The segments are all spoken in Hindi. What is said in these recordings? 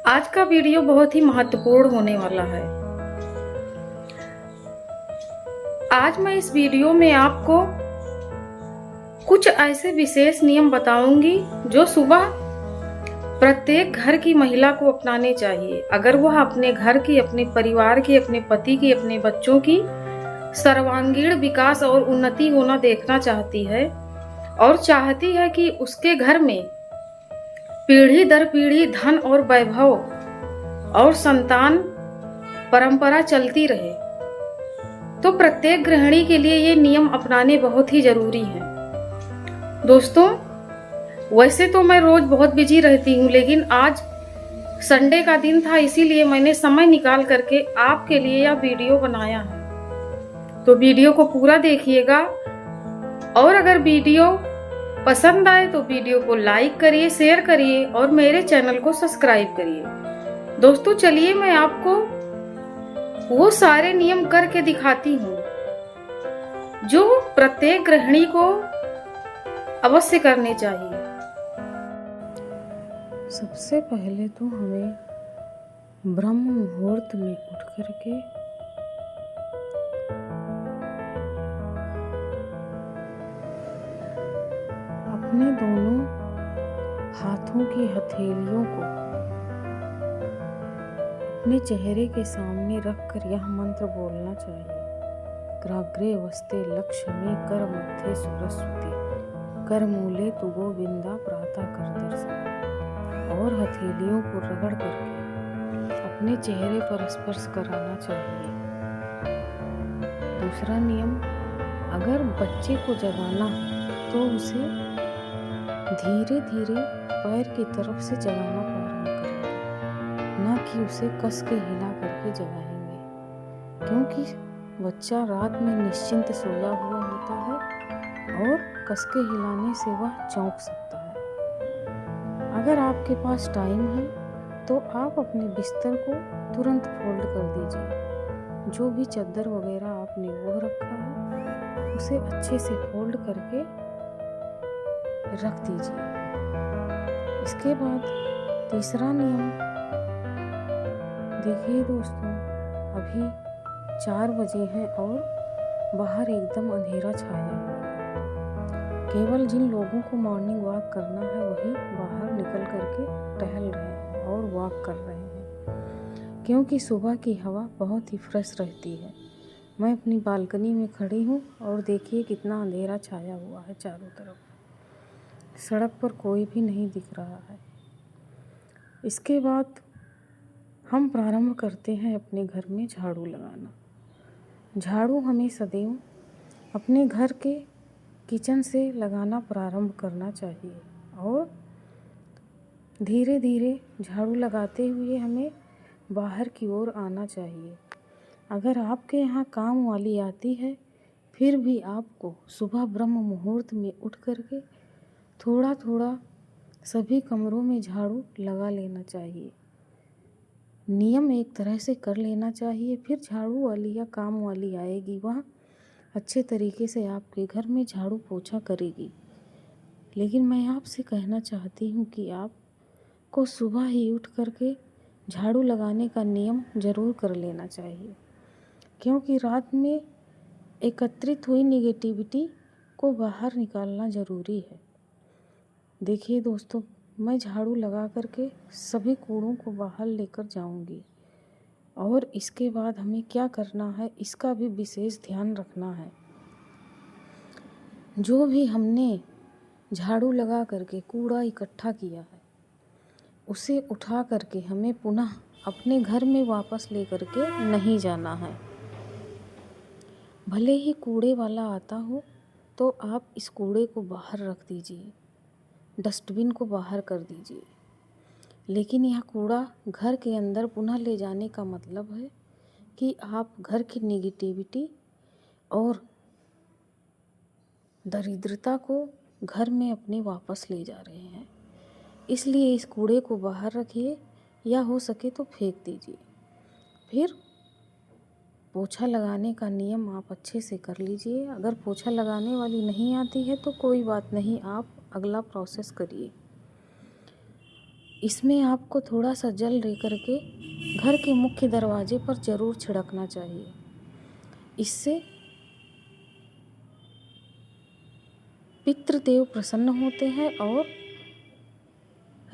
आज का वीडियो बहुत ही महत्वपूर्ण होने वाला है। आज मैं इस वीडियो में आपको कुछ ऐसे विशेष नियम बताऊंगी जो सुबह प्रत्येक घर की महिला को अपनाने चाहिए अगर वह अपने घर की, अपने परिवार की, अपने पति की, अपने बच्चों की सर्वांगीण विकास और उन्नति होना देखना चाहती है और चाहती है कि उसके घर में पीढ़ी दर पीढ़ी धन और वैभव और संतान परंपरा चलती रहे। तो प्रत्येक गृहिणी के लिए ये नियम अपनाने बहुत ही जरूरी हैं। दोस्तों, वैसे तो मैं रोज बहुत बिजी रहती हूँ, लेकिन आज संडे का दिन था, इसीलिए मैंने समय निकाल करके आपके लिए यह वीडियो बनाया है। तो वीडियो को पूरा देखिएगा और अगर वीडियो पसंद आए तो वीडियो को लाइक करिए, शेयर करिए और मेरे चैनल को सब्सक्राइब करिए। दोस्तों, चलिए मैं आपको वो सारे नियम करके दिखाती हूँ जो प्रत्येक गृहिणी को अवश्य करने चाहिए। सबसे पहले तो हमें ब्रह्म मुहूर्त में उठ करके अपने दोनों हाथों की हथेलियों को अपने चेहरे के सामने रखकर यह मंत्र बोलना चाहिए। कराग्रे वस्ते लक्ष्मी कर मध्य सरस्वती कर मूले तु गोविंदा प्रातः कर दर्शन। और हथेलियों को रगड़ करके अपने चेहरे पर स्पर्श कराना चाहिए। दूसरा नियम, अगर बच्चे को जगाना है तो उसे धीरे धीरे पैर की तरफ से जगाना प्रारंभ करेंगे, ना कि उसे कस के हिला करके जगाएंगे, क्योंकि बच्चा रात में निश्चिंत सोया हुआ होता है और कस के हिलाने से वह चौंक सकता है। अगर आपके पास टाइम है तो आप अपने बिस्तर को तुरंत फोल्ड कर दीजिए। जो भी चादर वगैरह आपने ओढ़ रखा है उसे अच्छे से फोल्ड करके रख दीजिए। इसके बाद तीसरा नियम, देखिए दोस्तों, अभी 4 बजे हैं और बाहर एकदम अंधेरा छाया हुआ है। केवल जिन लोगों को मॉर्निंग वॉक करना है वही बाहर निकल करके टहल रहे हैं और वॉक कर रहे हैं, क्योंकि सुबह की हवा बहुत ही फ्रेश रहती है। मैं अपनी बालकनी में खड़ी हूँ और देखिए कितना अंधेरा छाया हुआ है चारों तरफ। सड़क पर कोई भी नहीं दिख रहा है। इसके बाद हम प्रारंभ करते हैं अपने घर में झाड़ू लगाना। झाड़ू हमें सदैव अपने घर के किचन से लगाना प्रारंभ करना चाहिए और धीरे धीरे झाड़ू लगाते हुए हमें बाहर की ओर आना चाहिए। अगर आपके यहाँ काम वाली आती है फिर भी आपको सुबह ब्रह्म मुहूर्त में उठ करके थोड़ा थोड़ा सभी कमरों में झाड़ू लगा लेना चाहिए। नियम एक तरह से कर लेना चाहिए, फिर झाड़ू वाली या काम वाली आएगी, वह अच्छे तरीके से आपके घर में झाड़ू पोछा करेगी। लेकिन मैं आपसे कहना चाहती हूँ कि आपको सुबह ही उठ करके झाड़ू लगाने का नियम ज़रूर कर लेना चाहिए, क्योंकि रात में एकत्रित हुई निगेटिविटी को बाहर निकालना ज़रूरी है। देखिए दोस्तों, मैं झाड़ू लगा करके सभी कूड़ों को बाहर लेकर जाऊंगी और इसके बाद हमें क्या करना है इसका भी विशेष ध्यान रखना है। जो भी हमने झाड़ू लगा करके कूड़ा इकट्ठा किया है उसे उठा करके हमें पुनः अपने घर में वापस ले करके नहीं जाना है। भले ही कूड़े वाला आता हो तो आप इस कूड़े को बाहर रख दीजिए, डस्टबिन को बाहर कर दीजिए, लेकिन यह कूड़ा घर के अंदर पुनः ले जाने का मतलब है कि आप घर की नेगेटिविटी और दरिद्रता को घर में अपने वापस ले जा रहे हैं। इसलिए इस कूड़े को बाहर रखिए या हो सके तो फेंक दीजिए। फिर पोछा लगाने का नियम आप अच्छे से कर लीजिए। अगर पोछा लगाने वाली नहीं आती है तो कोई बात नहीं, आप अगला प्रोसेस करिए। इसमें आपको थोड़ा सा जल ले करके घर के मुख्य दरवाजे पर ज़रूर छिड़कना चाहिए। इससे पितृदेव प्रसन्न होते हैं और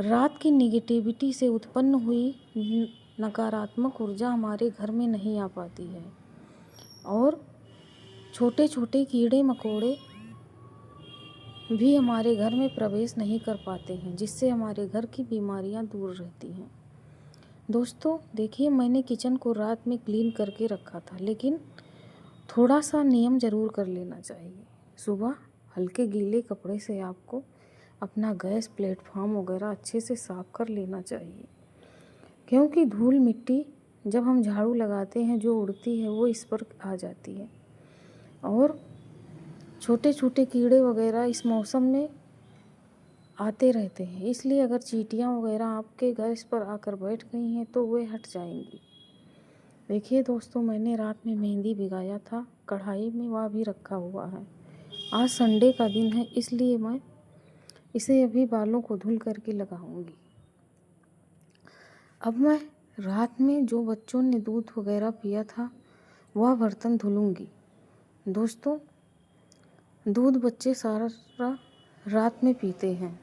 रात की निगेटिविटी से उत्पन्न हुई नकारात्मक ऊर्जा हमारे घर में नहीं आ पाती है और छोटे छोटे कीड़े मकोड़े भी हमारे घर में प्रवेश नहीं कर पाते हैं, जिससे हमारे घर की बीमारियां दूर रहती हैं। दोस्तों देखिए, मैंने किचन को रात में क्लीन करके रखा था, लेकिन थोड़ा सा नियम ज़रूर कर लेना चाहिए। सुबह हल्के गीले कपड़े से आपको अपना गैस प्लेटफॉर्म वगैरह अच्छे से साफ़ कर लेना चाहिए, क्योंकि धूल मिट्टी जब हम झाड़ू लगाते हैं जो उड़ती है वो इस पर आ जाती है और छोटे छोटे कीड़े वगैरह इस मौसम में आते रहते हैं। इसलिए अगर चींटियाँ वगैरह आपके गैस पर आकर बैठ गई हैं तो वे हट जाएंगी। देखिए दोस्तों, मैंने रात में मेहंदी भिगाया था कढ़ाई में, वह भी रखा हुआ है। आज संडे का दिन है, इसलिए मैं इसे अभी बालों को धुल करके लगाऊंगी। अब मैं रात में जो बच्चों ने दूध वगैरह पिया था वह बर्तन धुलूंगी। दोस्तों, दूध बच्चे सारा रात में पीते हैं,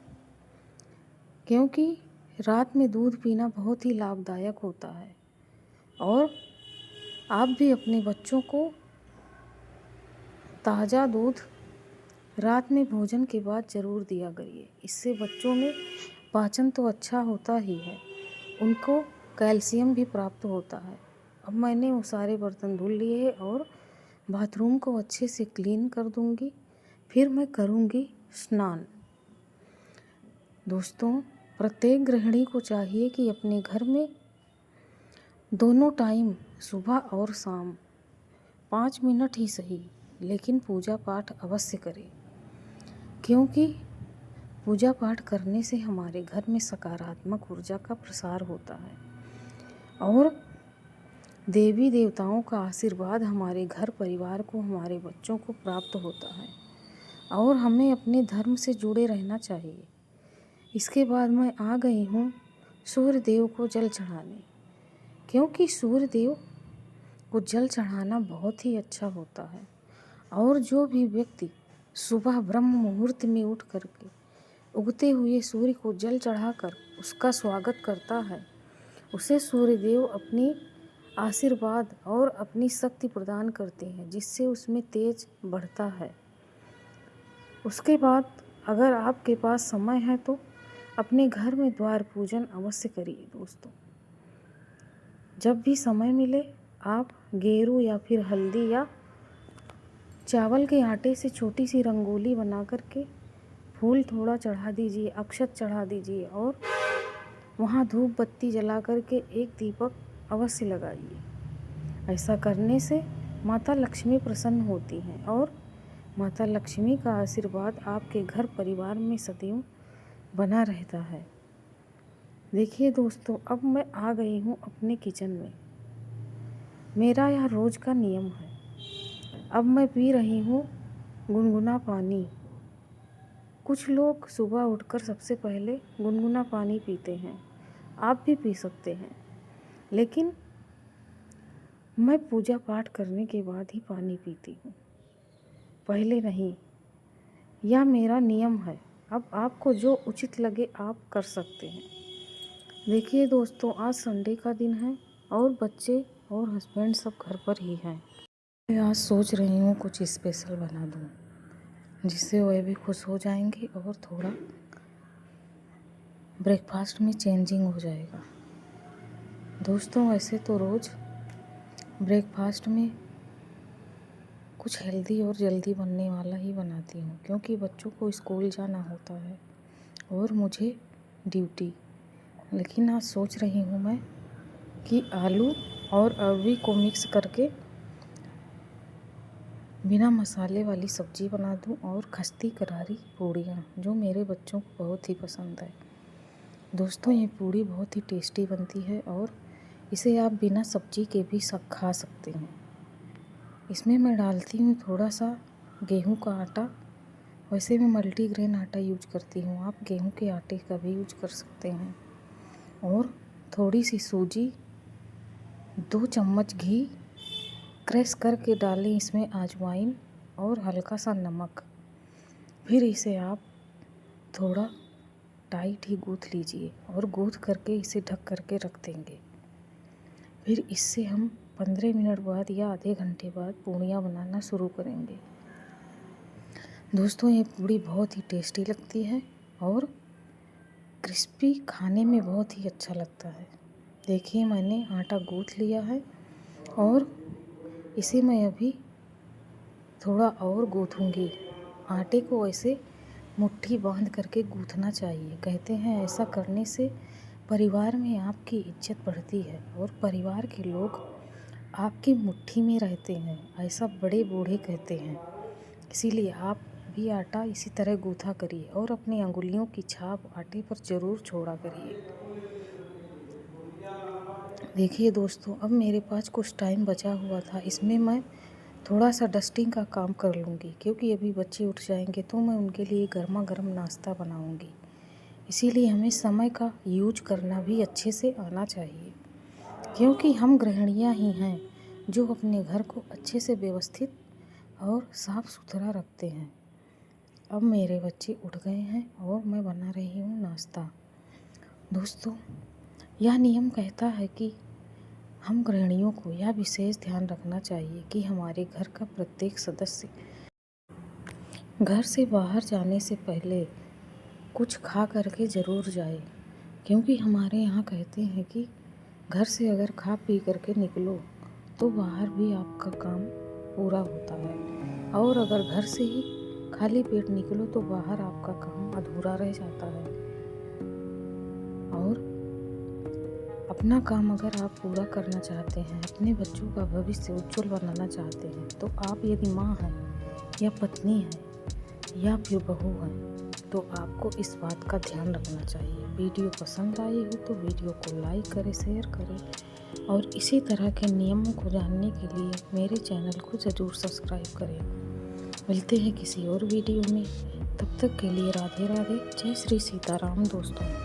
क्योंकि रात में दूध पीना बहुत ही लाभदायक होता है और आप भी अपने बच्चों को ताज़ा दूध रात में भोजन के बाद ज़रूर दिया करिए। इससे बच्चों में पाचन तो अच्छा होता ही है, उनको कैल्शियम भी प्राप्त होता है। अब मैंने वो सारे बर्तन धुल लिए हैं और बाथरूम को अच्छे से क्लीन कर दूंगी, फिर मैं करूंगी स्नान। दोस्तों, प्रत्येक गृहिणी को चाहिए कि अपने घर में दोनों टाइम सुबह और शाम 5 मिनट ही सही, लेकिन पूजा पाठ अवश्य करें, क्योंकि पूजा पाठ करने से हमारे घर में सकारात्मक ऊर्जा का प्रसार होता है और देवी देवताओं का आशीर्वाद हमारे घर परिवार को, हमारे बच्चों को प्राप्त होता है और हमें अपने धर्म से जुड़े रहना चाहिए। इसके बाद मैं आ गई हूँ सूर्य देव को जल चढ़ाने, क्योंकि सूर्य देव को जल चढ़ाना बहुत ही अच्छा होता है और जो भी व्यक्ति सुबह ब्रह्म मुहूर्त में उठ करके उगते हुए सूर्य को जल चढ़ाकर उसका स्वागत करता है, उसे सूर्यदेव अपनी आशीर्वाद और अपनी शक्ति प्रदान करते हैं, जिससे उसमें तेज बढ़ता है। उसके बाद अगर आपके पास समय है तो अपने घर में द्वार पूजन अवश्य करिए। दोस्तों, जब भी समय मिले आप गेरू या फिर हल्दी या चावल के आटे से छोटी सी रंगोली बना करके फूल थोड़ा चढ़ा दीजिए, अक्षत चढ़ा दीजिए और वहाँ धूप बत्ती जला करके एक दीपक अवश्य लगाइए। ऐसा करने से माता लक्ष्मी प्रसन्न होती हैं और माता लक्ष्मी का आशीर्वाद आपके घर परिवार में सदैव बना रहता है। देखिए दोस्तों, अब मैं आ गई हूँ अपने किचन में। मेरा यह रोज़ का नियम है। अब मैं पी रही हूँ गुनगुना पानी। कुछ लोग सुबह उठकर सबसे पहले गुनगुना पानी पीते हैं, आप भी पी सकते हैं, लेकिन मैं पूजा पाठ करने के बाद ही पानी पीती हूँ, पहले नहीं। यह मेरा नियम है। अब आपको जो उचित लगे आप कर सकते हैं। देखिए दोस्तों, आज संडे का दिन है और बच्चे और हस्बैंड सब घर पर ही हैं। मैं आज सोच रही हूँ कुछ स्पेशल बना दूँ, जिससे वह भी खुश हो जाएंगे और थोड़ा ब्रेकफास्ट में चेंजिंग हो जाएगा। दोस्तों, वैसे तो रोज़ ब्रेकफास्ट में कुछ हेल्दी और जल्दी बनने वाला ही बनाती हूँ, क्योंकि बच्चों को स्कूल जाना होता है और मुझे ड्यूटी। लेकिन आज सोच रही हूँ मैं कि आलू और अरवी को मिक्स करके बिना मसाले वाली सब्ज़ी बना दूँ और खस्ती करारी पूड़ियाँ, जो मेरे बच्चों को बहुत ही पसंद है। दोस्तों, ये पूड़ी बहुत ही टेस्टी बनती है और इसे आप बिना सब्ज़ी के भी सब खा सकते हैं। इसमें मैं डालती हूँ थोड़ा सा गेहूं का आटा। वैसे मैं मल्टीग्रेन आटा यूज करती हूँ, आप गेहूं के आटे का भी यूज कर सकते हैं। और थोड़ी सी सूजी, 2 चम्मच घी, क्रश करके डालें इसमें अजवाइन और हल्का सा नमक। फिर इसे आप थोड़ा टाइट ही गूँथ लीजिए और गूँथ करके इसे ढक करके रख देंगे। फिर इससे हम 15 मिनट बाद या आधे घंटे बाद पूड़ियाँ बनाना शुरू करेंगे। दोस्तों, ये पूड़ी बहुत ही टेस्टी लगती है और क्रिस्पी, खाने में बहुत ही अच्छा लगता है। देखिए, मैंने आटा गूँथ लिया है और इसे मैं अभी थोड़ा और गूँथूँगी। आटे को ऐसे मुट्ठी बांध करके गूँथना चाहिए। कहते हैं ऐसा करने से परिवार में आपकी इज्जत बढ़ती है और परिवार के लोग आपकी मुट्ठी में रहते हैं, ऐसा बड़े बूढ़े कहते हैं। इसीलिए आप भी आटा इसी तरह गूँथा करिए और अपनी अंगुलियों की छाप आटे पर ज़रूर छोड़ा करिए। देखिए दोस्तों, अब मेरे पास कुछ टाइम बचा हुआ था, इसमें मैं थोड़ा सा डस्टिंग का काम कर लूँगी, क्योंकि अभी बच्चे उठ जाएंगे तो मैं उनके लिए गर्मा गर्म नाश्ता बनाऊँगी। इसीलिए हमें समय का यूज करना भी अच्छे से आना चाहिए, क्योंकि हम गृहिणियाँ ही हैं जो अपने घर को अच्छे से व्यवस्थित और साफ़ सुथरा रखते हैं। अब मेरे बच्चे उठ गए हैं और मैं बना रही हूँ नाश्ता। दोस्तों, यह नियम कहता है कि हम गृहिणियों को यह विशेष ध्यान रखना चाहिए कि हमारे घर का प्रत्येक सदस्य घर से बाहर जाने से पहले कुछ खा करके ज़रूर जाए, क्योंकि हमारे यहाँ कहते हैं कि घर से अगर खा पी करके निकलो तो बाहर भी आपका काम पूरा होता है, और अगर घर से ही खाली पेट निकलो तो बाहर आपका काम अधूरा रह जाता है। और अपना काम अगर आप पूरा करना चाहते हैं, अपने बच्चों का भविष्य उज्जवल बनाना चाहते हैं, तो आप यदि माँ हैं या पत्नी हैं या फिर बहू हैं, तो आपको इस बात का ध्यान रखना चाहिए। वीडियो पसंद आई हो तो वीडियो को लाइक करें, शेयर करें और इसी तरह के नियमों को जानने के लिए मेरे चैनल को ज़रूर सब्सक्राइब करें। मिलते हैं किसी और वीडियो में, तब तक के लिए राधे राधे, जय श्री सीताराम दोस्तों।